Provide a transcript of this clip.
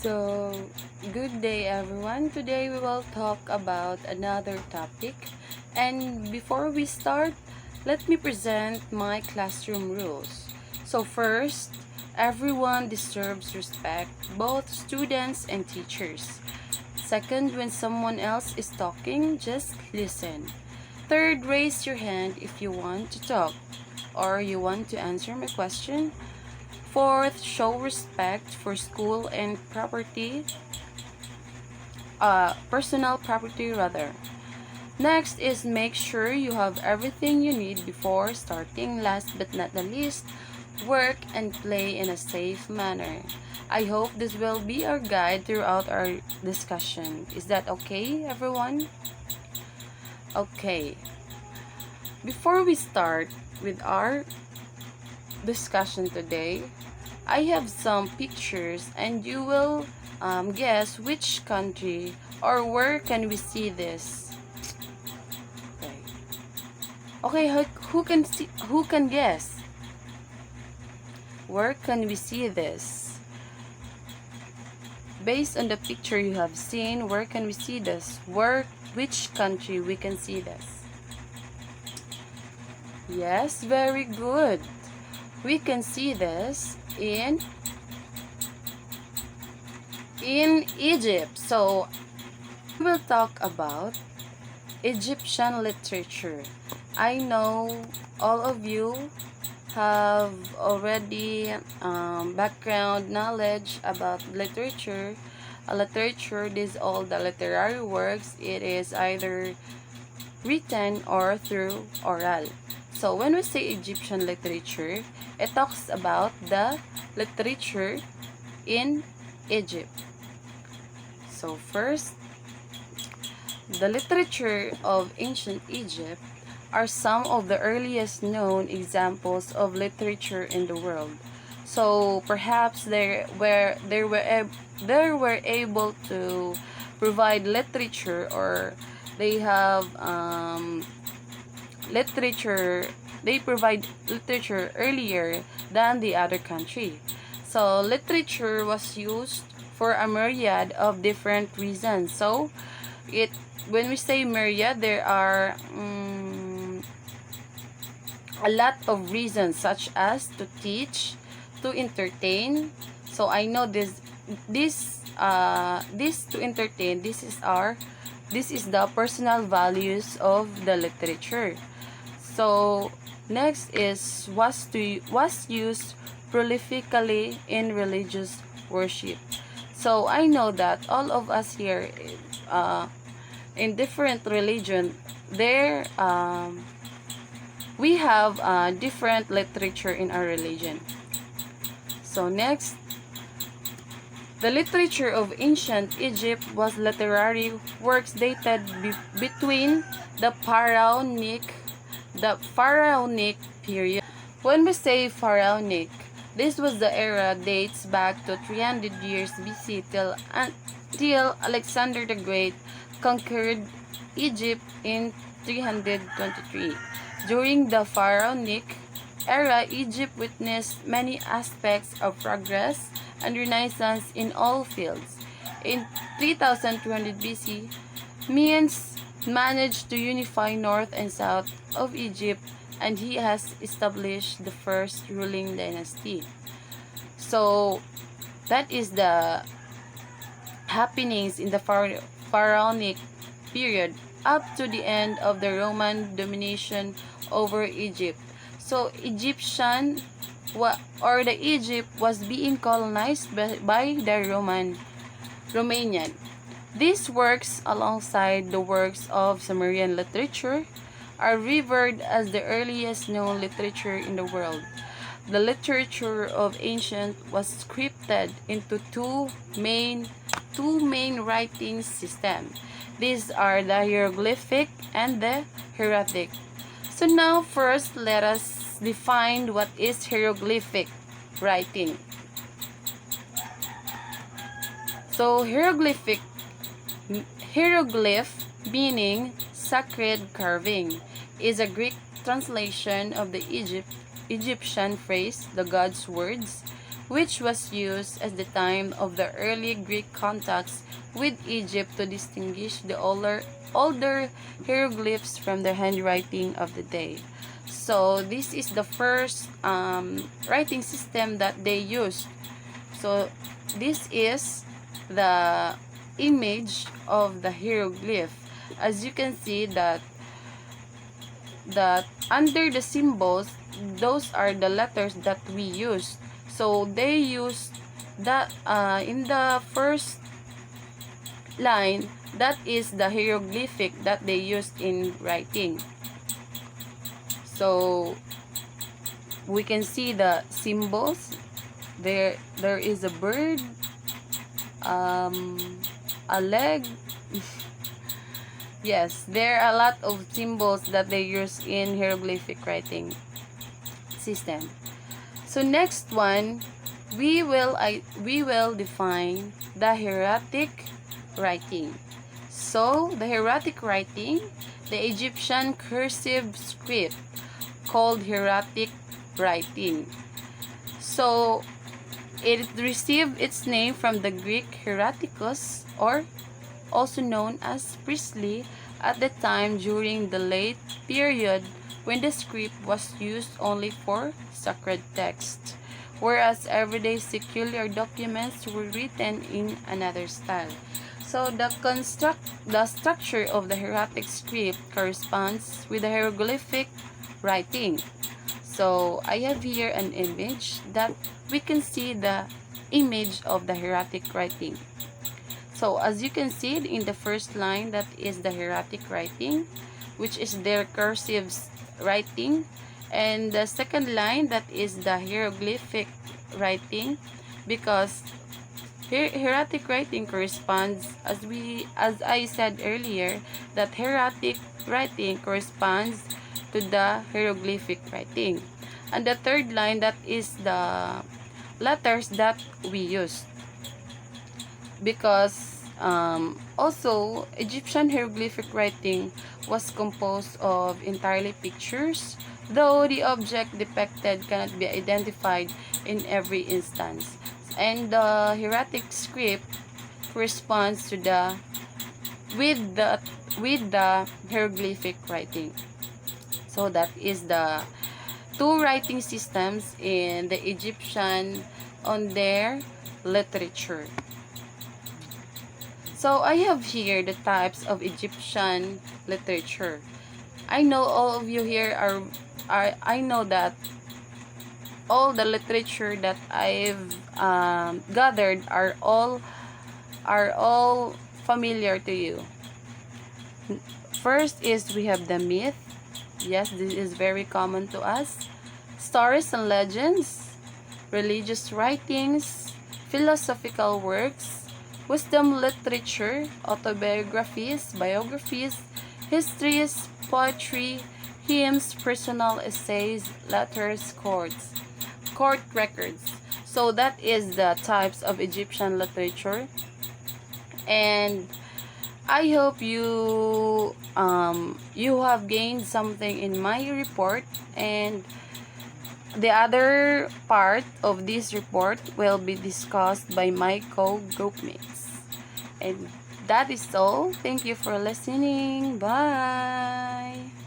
So, good day everyone. Today we will talk about another topic. And before we start, let me present my classroom rules. So, first, everyone deserves respect, both students and teachers. Second, when someone else is talking, just listen. Third, raise your hand if you want to talk or you want to answer my question. Fourth, show respect for school and personal property rather. Next is make sure you have everything you need before starting. Last but not the least, work and play in a safe manner. I hope this will be our guide throughout our discussion. Is that okay, everyone? Okay. Before we start with our discussion today, I have some pictures and you will guess which country or where can we see this. Okay. Okay, who can guess? Where can we see this? Based on the picture you have seen, where can we see this? Which country we can see this? Yes, very good. We can see this in Egypt. So we will talk about Egyptian literature. I know all of you have already background knowledge about literature. Literature, these all the literary works. It is either written or through oral. So when we say Egyptian literature, it talks about the literature in Egypt. So first, the literature of ancient Egypt are some of the earliest known examples of literature in the world. So perhaps they were able to provide literature, or they have literature they provide literature earlier than the other country. So literature was used for a myriad of different reasons. So it when we say myriad, there are a lot of reasons, such as to teach, to entertain. So I know this to entertain, this is the personal values of the literature. So next is was used prolifically in religious worship. So I know that all of us here in different religion, there we have different literature in our religion. So next, the literature of ancient Egypt was literary works dated between the pharaonic period. When we say pharaonic, this was the era dates back to 300 years BC till Alexander the Great conquered Egypt in 323. During the pharaonic era, Egypt witnessed many aspects of progress and renaissance in all fields. In 3200 BC, Menes managed to unify north and south of Egypt, and he has established the first ruling dynasty. So that is the happenings in the pharaonic period up to the end of the Roman domination over Egypt. So the Egypt was being colonized by the Romanian. These works, alongside the works of Sumerian literature, are revered as the earliest known literature in the world. The literature of ancient was scripted into two main writing systems. These are the hieroglyphic and the hieratic. So now first let us define what is hieroglyphic writing. So hieroglyph meaning sacred carving is a Greek translation of the Egyptian phrase the God's words, which was used at the time of the early Greek contacts with Egypt to distinguish the older hieroglyphs from the handwriting of the day. So this is the first writing system that they used. So this is the image of the hieroglyph. As you can see that under the symbols, those are the letters that we use. So they used that in the first line, that is the hieroglyphic that they used in writing. So we can see the symbols. There is a bird, a leg. Yes, there are a lot of symbols that they use in hieroglyphic writing system. So next one, we will define the hieratic writing. So the hieratic writing, the Egyptian cursive script called hieratic writing. So it received its name from the Greek hieratikos, or also known as priestly, at the time during the late period when the script was used only for sacred text, whereas everyday secular documents were written in another style. So the structure of the hieratic script corresponds with the hieroglyphic writing. So I have here an image that we can see the image of the hieratic writing. So as you can see in the first line, that is the hieratic writing, which is their cursive writing, and the second line, that is the hieroglyphic writing, because hieratic writing corresponds, as I said earlier, that hieratic writing corresponds to the hieroglyphic writing. And the third line, that is the letters that we use, because also Egyptian hieroglyphic writing was composed of entirely pictures, though the object depicted cannot be identified in every instance. And the hieratic script corresponds to the with the hieroglyphic writing. So that is the two writing systems in the Egyptian on their literature. So I have here the types of Egyptian literature. I know all of you here I know that all the literature that I've gathered are all familiar to you. First is we have the myth. Yes, this is very common to us. Stories and legends, religious writings, philosophical works, wisdom literature, autobiographies, biographies, histories, poetry, hymns, personal essays, letters, court records. So that is the types of Egyptian literature. And I hope you have gained something in my report, and the other part of this report will be discussed by my co-groupmates. And that is all. Thank you for listening. Bye.